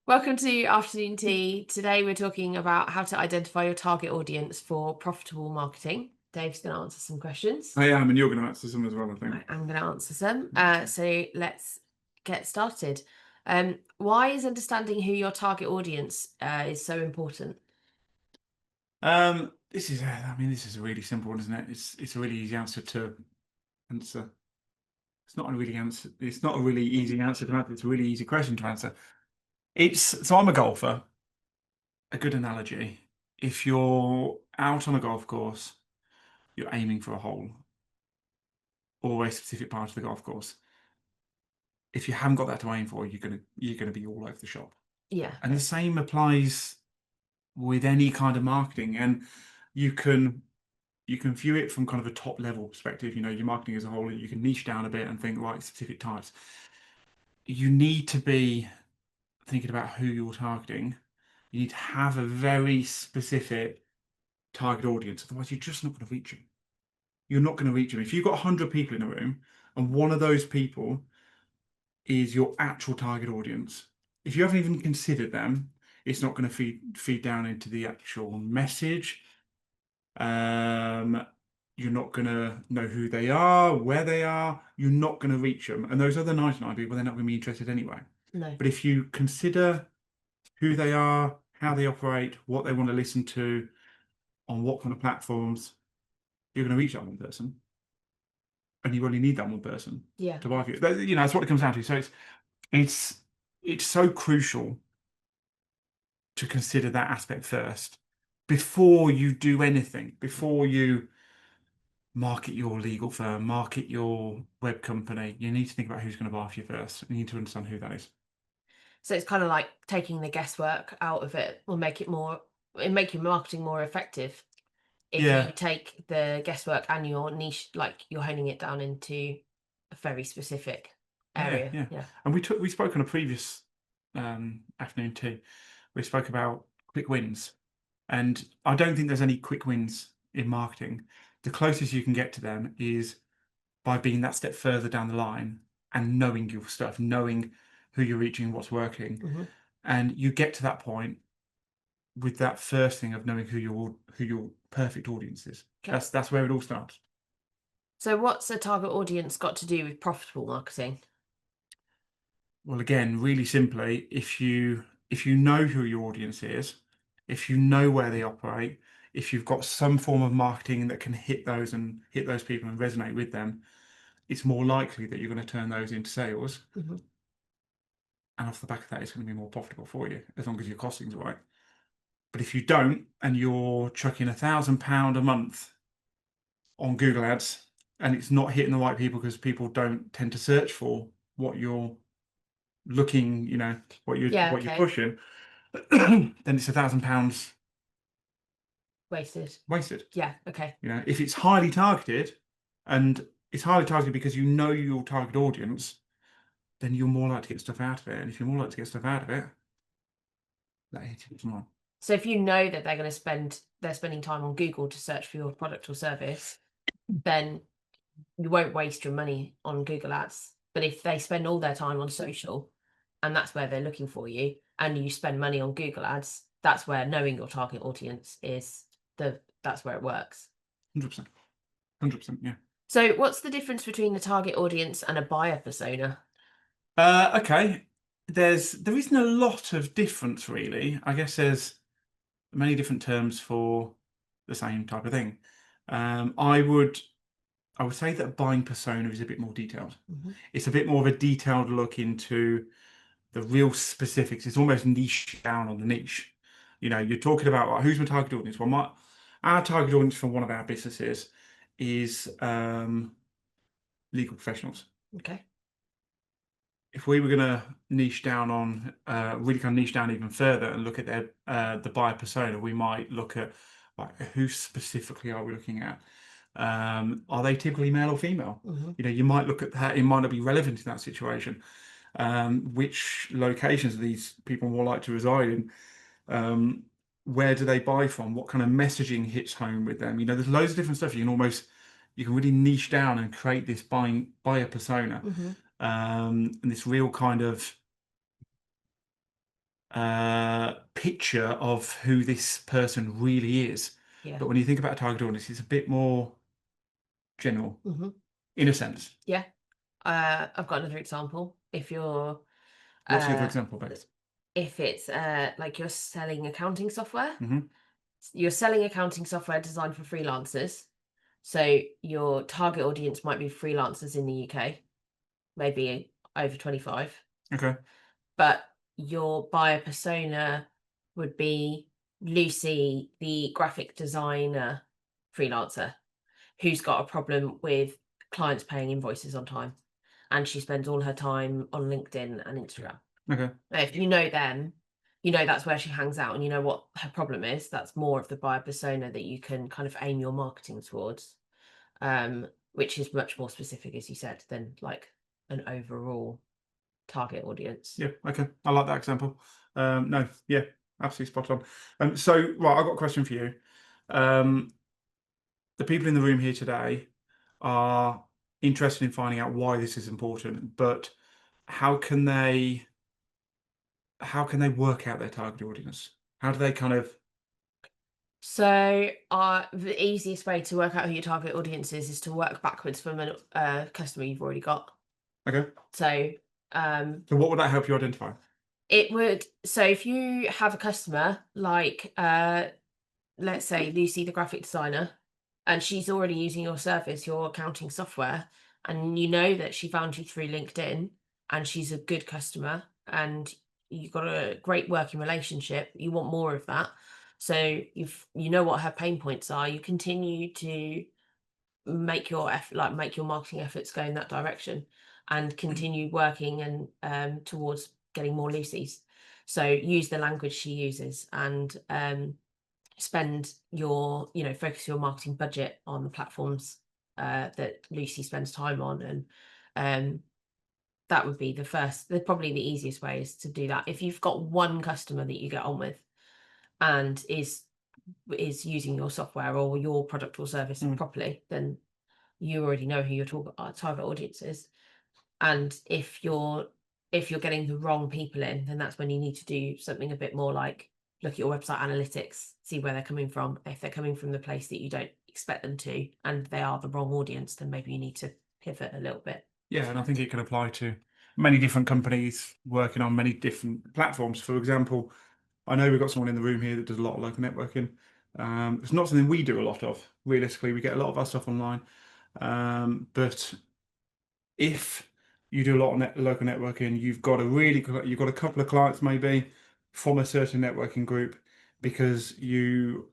Welcome to Afternoon Tea. Today we're talking about how to identify your target audience for profitable marketing. Dave's going to answer some questions. I am, and you're going to answer some as well, I think. I'm going to answer some. So let's get started. Why is understanding who your target audience is so important? This is a really simple one, isn't it? It's a really easy answer to answer. It's not a really answer. It's not a really easy answer to answer. It's a really easy question to answer. So I'm a golfer. A good analogy. If you're out on a golf course, you're aiming for a hole or a specific part of the golf course. If you haven't got that to aim for, you're gonna be all over the shop. Yeah. And the same applies with any kind of marketing. And you can view it from kind of a top level perspective. Your marketing as a whole, you can niche down a bit and think, right, specific types. You need to be thinking about who you're targeting. You need to have a very specific target audience. Otherwise, you're just not going to reach them. You're not going to reach them. If you've got 100 people in a room and one of those people is your actual target audience, if you haven't even considered them, it's not going to feed down into the actual message. You're not going to know who they are, where they are. You're not going to reach them. And those other 99 people, they're not going to be interested anyway. No. But if you consider who they are, how they operate, what they want to listen to, on what kind of platforms, you're going to reach that one person. And you only need that one person Yeah. to buy for you. That's what it comes down to. So it's so crucial to consider that aspect first before you do anything, before you market your legal firm, market your web company. You need to think about who's going to buy for you first. You need to understand who that is. So it's kind of like taking the guesswork out of it will make your marketing more effective. If Yeah, you take the guesswork and your niche, like you're honing it down into a very specific area. yeah. And we spoke on a previous afternoon tea. We spoke about quick wins, and I don't think there's any quick wins in marketing. The closest you can get to them is by being that step further down the line and knowing your stuff, knowing who you're reaching, what's working, and you get to that point with that first thing of knowing who your perfect audience is. Okay. That's where it all starts. So what's a target audience got to do with profitable marketing? Well, again, really simply, if you know who your audience is, if you know where they operate, if you've got some form of marketing that can hit those people and resonate with them, it's more likely that you're going to turn those into sales. And off the back of that, it's going to be more profitable for you as long as your costing's right. But if you don't, and you're chucking £1,000 a month on Google Ads, and it's not hitting the right people because people don't tend to search for what you're looking, what you're pushing, then it's £1,000 Wasted. Yeah, okay. If it's highly targeted, and it's highly targeted because you know your target audience, then you're more likely to get stuff out of it. And if you're more likely to get stuff out of it, that hits you tomorrow. So if you know that they're spending time on Google to search for your product or service, then you won't waste your money on Google Ads. But if they spend all their time on social and that's where they're looking for you, and you spend money on Google Ads, that's where knowing your target audience that's where it works. 100%. 100%, yeah. So what's the difference between the target audience and a buyer persona? Okay. There isn't a lot of difference, really. I guess there's many different terms for the same type of thing. I would say that buying persona is a bit more detailed. It's a bit more of a detailed look into the real specifics. It's almost niche down on the niche. You're talking about who's my target audience. Well, our target audience for one of our businesses is legal professionals. Okay. If we were going to niche down on, really kind of niche down even further and look at the buyer persona, we might look at who specifically are we looking at? Are they typically male or female? You might look at that. It might not be relevant in that situation. Which locations are these people more likely to reside in? Where do they buy from? What kind of messaging hits home with them? There's loads of different stuff. You can really niche down and create this buyer persona. And this real kind of picture of who this person really is. Yeah. But when you think about a target audience, it's a bit more general Hmm. in a sense. Yeah. I've got another example. If you're What's the other uh, example, Bex? if it's like you're selling accounting software, Hmm. you're selling accounting software designed for freelancers. So your target audience might be freelancers in the UK, maybe over 25, Okay. but your buyer persona would be Lucy, the graphic designer freelancer, who's got a problem with clients paying invoices on time. And she spends all her time on LinkedIn and Instagram. Okay. Now, if you know them, you know that's where she hangs out and you know what her problem is. That's more of the buyer persona that you can kind of aim your marketing towards, which is much more specific, as you said, than like an overall target audience. Yeah. Okay. I like that example. No. Yeah. Absolutely spot on. So, right, I've got a question for you. The people in the room here today are interested in finding out why this is important, but how can they work out their target audience? How do they kind of So, the easiest way to work out who your target audience is to work backwards from a customer you've already got. okay? So, So what would that help you identify? it would. So, if you have a customer like, let's say Lucy, the graphic designer, and she's already using your service, your accounting software, and you know that she found you through LinkedIn, and she's a good customer, and you've got a great working relationship. You want more of that. So you know what her pain points are. You continue to make your make your marketing efforts go in that direction, and continue working and towards getting more Lucy's. So use the language she uses, and spend your focus your marketing budget on the platforms that Lucy spends time on, and that would be probably the easiest way is to do that. If you've got one customer that you get on with and is using your software or your product or service properly, then you already know who your target audience is. And if you're getting the wrong people in, then that's when you need to do something a bit more like look at your website analytics, see where they're coming from. If they're coming from the place that you don't expect them to, and they are the wrong audience, then maybe you need to pivot a little bit. Yeah, and I think it can apply to many different companies working on many different platforms. For example, I know we've got someone in the room here that does a lot of local networking. It's not something we do a lot of. Realistically, we get a lot of our stuff online. But if you do a lot of local networking, you've got a couple of clients maybe from a certain networking group because you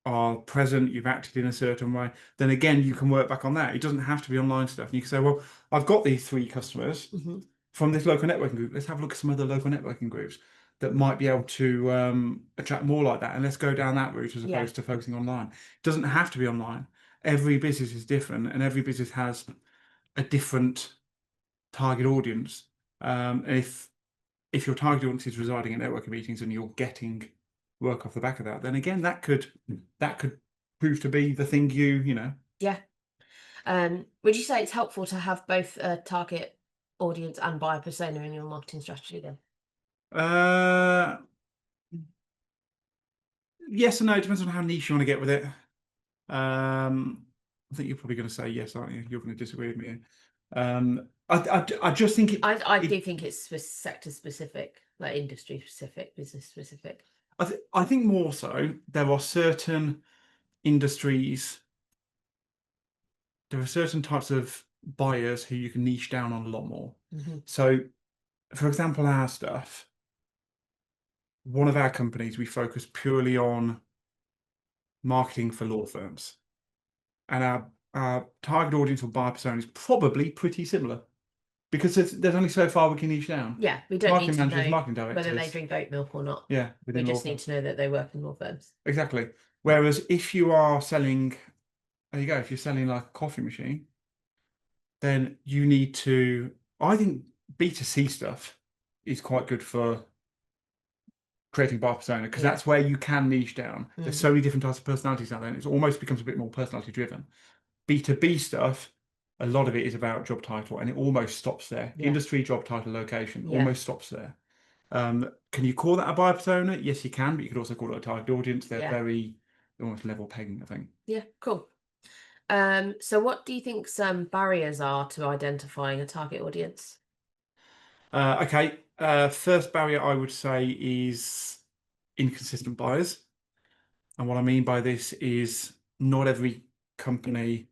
are present, you've acted in a certain way, then again, you can work back on that. It doesn't have to be online stuff. And you can say, well, I've got these 3 customers from this local networking group. Let's have a look at some other local networking groups that might be able to attract more like that. And let's go down that route as opposed to focusing online. It doesn't have to be online. Every business is different and every business has a different target audience. If your target audience is residing at networking meetings and you're getting work off the back of that, then again that could prove to be the thing you know. Yeah. Would you say it's helpful to have both a target audience and buyer persona in your marketing strategy then? Yes and no. It depends on how niche you want to get with it. I think you're probably going to say yes, aren't you? You're going to disagree with me. I just think I do think it's sector specific, like industry specific, business specific. I think more so there are certain industries, there are certain types of buyers who you can niche down on a lot more. So, for example, our stuff, one of our companies, we focus purely on marketing for law firms, and our target audience or buyer persona is probably pretty similar because there's only so far we can niche down. Yeah, we don't Marketing need to managers, know marketing directors, whether they drink oat milk or not. Yeah, We within law just need firms. to know that they work in law firms. Exactly. Whereas if you are selling, there you go, if you're selling like a coffee machine, then you need to, I think B2C stuff is quite good for creating buyer persona because that's where you can niche down. There's so many different types of personalities out there, and it almost becomes a bit more personality driven. B2B stuff, a lot of it is about job title, and it almost stops there. Industry, job title, location, almost stops there. Can you call that a buyer persona? Yes, you can, but you could also call it a target audience. They're Yeah. very almost level pegging, I think. Yeah, cool. So what do you think some barriers are to identifying a target audience? Okay, first barrier I would say is inconsistent buyers. And what I mean by this is not every company,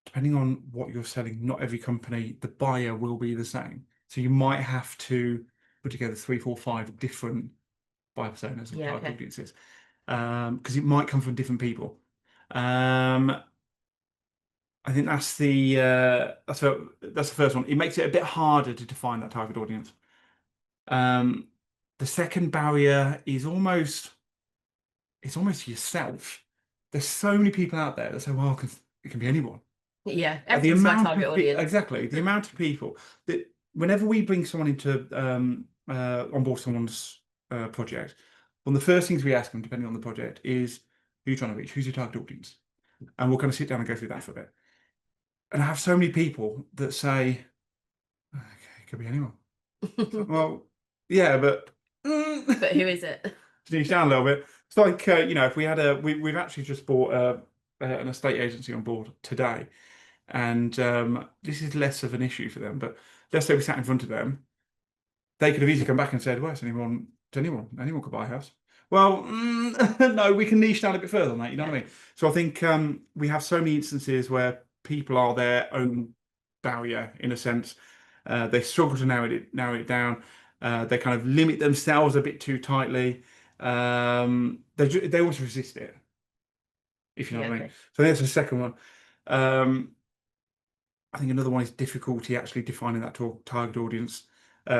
depending on what you're selling, not every company, the buyer will be the same. So you might have to put together 3, 4, 5 different buyer personas or Yeah, target okay. audiences, because it might come from different people. Um, I think that's the first one. It makes it a bit harder to define that target audience. Um, the second barrier is almost yourself. There's so many people out there that say, well, it can be anyone. Yeah, The everyone's my amount target of audience. exactly the amount of people that whenever we bring someone into on board someone's project, one of the first things we ask them, depending on the project, is who you're trying to reach, who's your target audience, and we'll kind of sit down and go through that for a bit. And I have so many people that say, okay, it could be anyone. Well, yeah, but But who is it? niche down a little bit. It's like if we had we've actually just bought an estate agency on board today, and this is less of an issue for them. But let's say we sat in front of them, they could have easily come back and said, "Well, anyone could buy a house." Well, no, we can niche down a bit further on that. You know what I mean? So I think we have so many instances where people are their own barrier in a sense. They struggle to narrow it down. They kind of limit themselves a bit too tightly. They always resist it, if you know Yeah, what I mean. okay. So that's the second one. Um, I think another one is difficulty actually defining that target audience.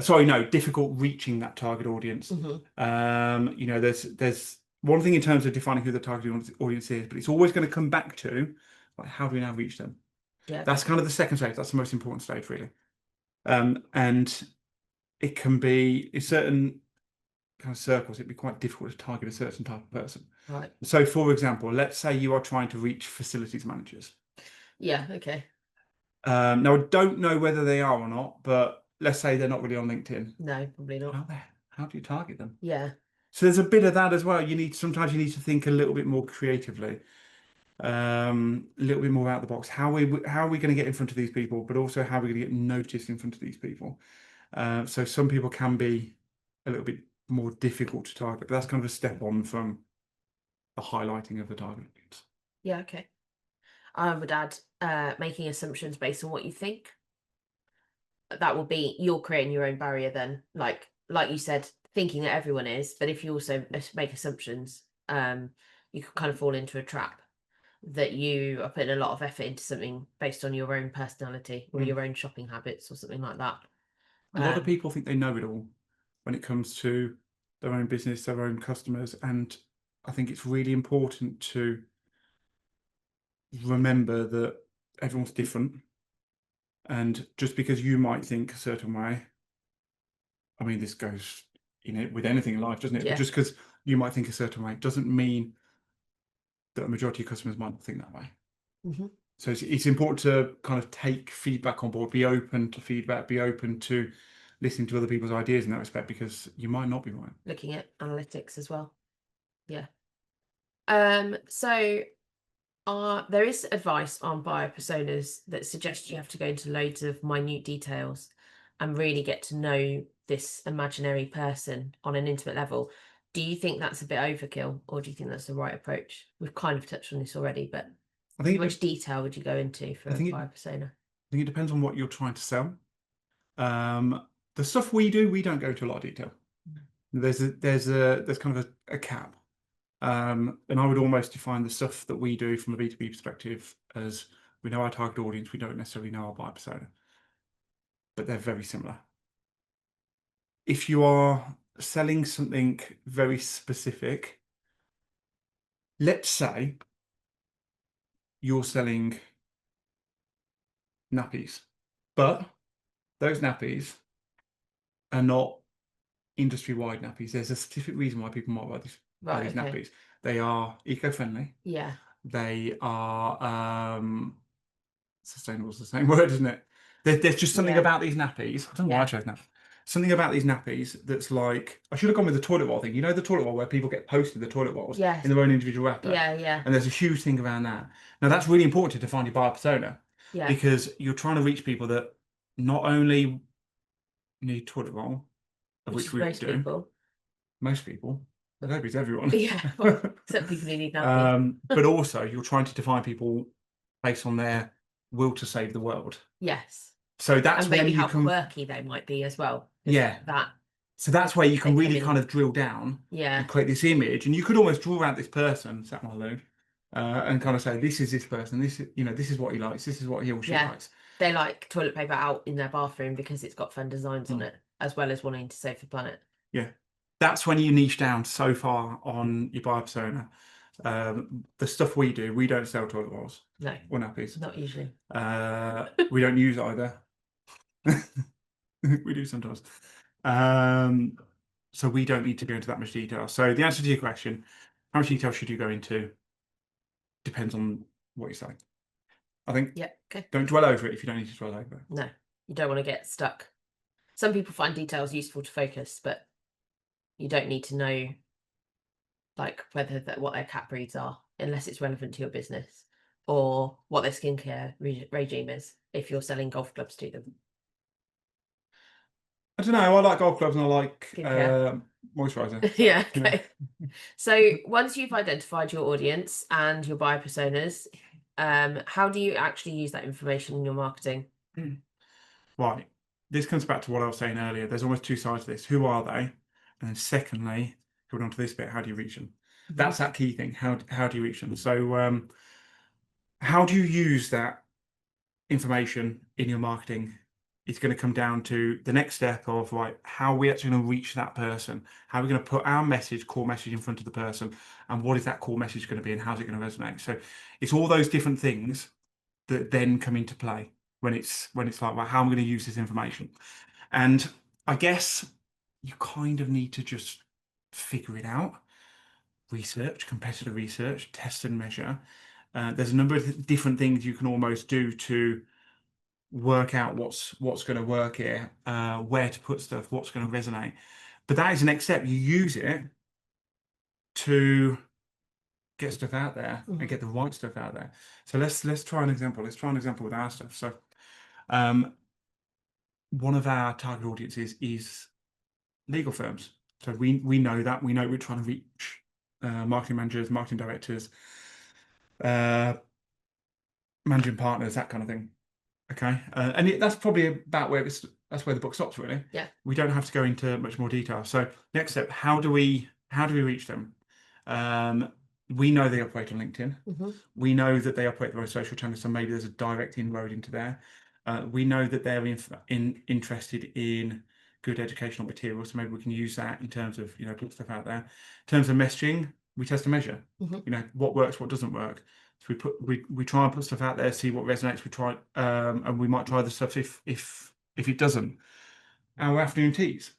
Sorry, no, difficult reaching that target audience. There's one thing in terms of defining who the target audience is, but it's always going to come back to like how do we now reach them? Yeah, That's okay. kind of the second stage. That's the most important stage, really. And it can be in certain kind of circles, it'd be quite difficult to target a certain type of person. Right. So, for example, let's say you are trying to reach facilities managers. Yeah, okay. Now, I don't know whether they are or not, but let's say they're not really on LinkedIn. No, probably not. How do you target them? Yeah. So there's a bit of that as well. Sometimes you need to think a little bit more creatively, a little bit more out of the box. How are we going to get in front of these people, but also how are we going to get noticed in front of these people? So some people can be a little bit more difficult to target, but that's kind of a step on from the highlighting of the target audience. Yeah, okay. I would add making assumptions based on what you think. That will be you're creating your own barrier then. Like you said, thinking that everyone is, but if you also make assumptions, you could kind of fall into a trap that you are putting a lot of effort into something based on your own personality or Mm. your own shopping habits or something like that. A lot of Um, people think they know it all when it comes to their own business, their own customers, and I think it's really important to remember that everyone's different. And just because you might think a certain way, I mean, this goes in it with anything in life, doesn't it? But yeah. just because you might think a certain way doesn't mean that a majority of customers might not think that way. Hmm. So it's important to kind of take feedback on board, be open to feedback, be open to listening to other people's ideas in that respect, because you might not be right. Looking at analytics as well. Yeah. So there is advice on buyer personas that suggests you have to go into loads of minute details and really get to know this imaginary person on an intimate level. Do you think that's a bit overkill, or do you think that's the right approach? We've kind of touched on this already, but I how think much detail would you go into for I a think it buyer persona? I think it depends on what you're trying to sell. The stuff we do, we don't go into a lot of detail. There's kind of a cap. And I would almost define the stuff that we do from a B2B perspective as we know our target audience, we don't necessarily know our buyer persona, but they're very similar. If you are selling something very specific, let's say you're selling nappies, but those nappies are not industry-wide nappies. There's a specific reason why people might buy Right, these okay. nappies. They are eco-friendly. Yeah. They are sustainable is the same word, isn't it? There's just something Yeah. about these nappies. I don't know why I Yeah. chose nappies. something about these nappies that's like, I should have gone with the toilet roll thing. You know, the toilet roll where people get posted the toilet rolls Yes. in their own individual wrapper. Yeah. And there's a huge thing around that. Now, that's really important to define your buyer persona Yeah. because you're trying to reach people that not only need toilet roll, of Which which is we all most do, people. most people, I hope it's everyone. Yeah. Well, except people who need nappies. But also, you're trying to define people based on their will to save the world. Yes. So that's And when maybe you how can, quirky they might be as well. 'Cause yeah. That So that's where you can they really come in. kind of drill down Yeah. and create this image, and you could almost draw out this person, sat my load, and kind of say, this is this person. This is, you know, this is what he likes. This is what he or she Yeah. likes. They like toilet paper out in their bathroom because it's got fun designs on it, as well as wanting to save the planet. Yeah, that's when you niche down so far on your buyer persona. The stuff we do, we don't sell toilet rolls No, or nappies. not usually. We don't use either. We do sometimes. So we don't need to go into that much detail. So the answer to your question, how much detail should you go into? Depends on what you say. I think Yeah. Okay. don't dwell over it if you don't need to dwell over it. No, you don't want to get stuck. Some people find details useful to focus, but you don't need to know like whether what their cat breeds are unless it's relevant to your business or what their skincare regime is if you're selling golf clubs to them. I don't know. I like golf clubs and I like Skincare. moisturizer. Yeah. Okay. So once you've identified your audience and your buyer personas, how do you actually use that information in your marketing? Right. This comes back to what I was saying earlier. There's almost two sides to this. Who are they? And then secondly, going on to this bit, how do you reach them? That's that key thing. How do you reach them? So how do you use that information in your marketing? It's going to come down to the next step of, right, how are we actually going to reach that person? How are we going to put our message, core message in front of the person? And what is that core message going to be and how's it going to resonate? So it's all those different things that then come into play when it's like, well, how am I going to use this information? And I guess you kind of need to just figure it out. Research, competitor research, test and measure. There's a number of different things you can almost do to work out what's going to work here, where to put stuff, what's going to resonate. But that is the next step. You use it to get stuff out there and get the right stuff out there. So let's try an example. Let's try an example with our stuff. So one of our target audiences is legal firms. So we know that. We know we're trying to reach marketing managers, marketing directors, managing partners, that kind of thing. Okay, and that's probably about where that's where the book stops, really. Yeah. We don't have to go into much more detail. So next step, how do we reach them? We know they operate on LinkedIn. We know that they operate their own social channels, so maybe there's a direct inroad into there. We know that they're interested in good educational material, so maybe we can use that in terms of, you know, put stuff out there. In terms of messaging, we test and measure. You know, what works, what doesn't work. So we try and put stuff out there, see what resonates. We try, and we might try the stuff if it doesn't. Our afternoon teas.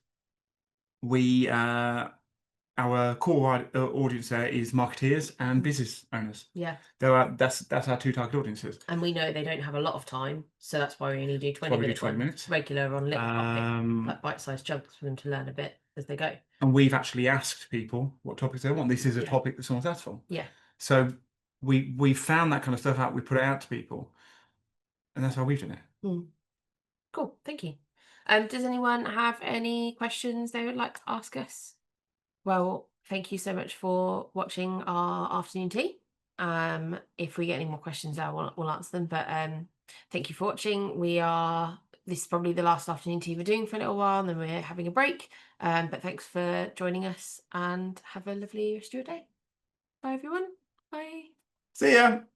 We our core audience there is marketeers and business owners. Yeah. That's our two target audiences. And we know they don't have a lot of time, so that's why we only do 20 minutes. 20 minutes Regular on little topic, like bite-sized chunks for them to learn a bit as they go. And we've actually asked people what topics they want. This is a topic that someone's asked for. Yeah. So we found that kind of stuff out. We put it out to people, and that's how we've done it. Cool. Thank you. Does anyone have any questions they would like to ask us? Well, thank you so much for watching our afternoon tea. If we get any more questions, we'll answer them. But thank you for watching. This is probably the last afternoon tea we're doing for a little while, and then we're having a break. But thanks for joining us, and have a lovely rest of your day. Bye, everyone. Bye. See ya.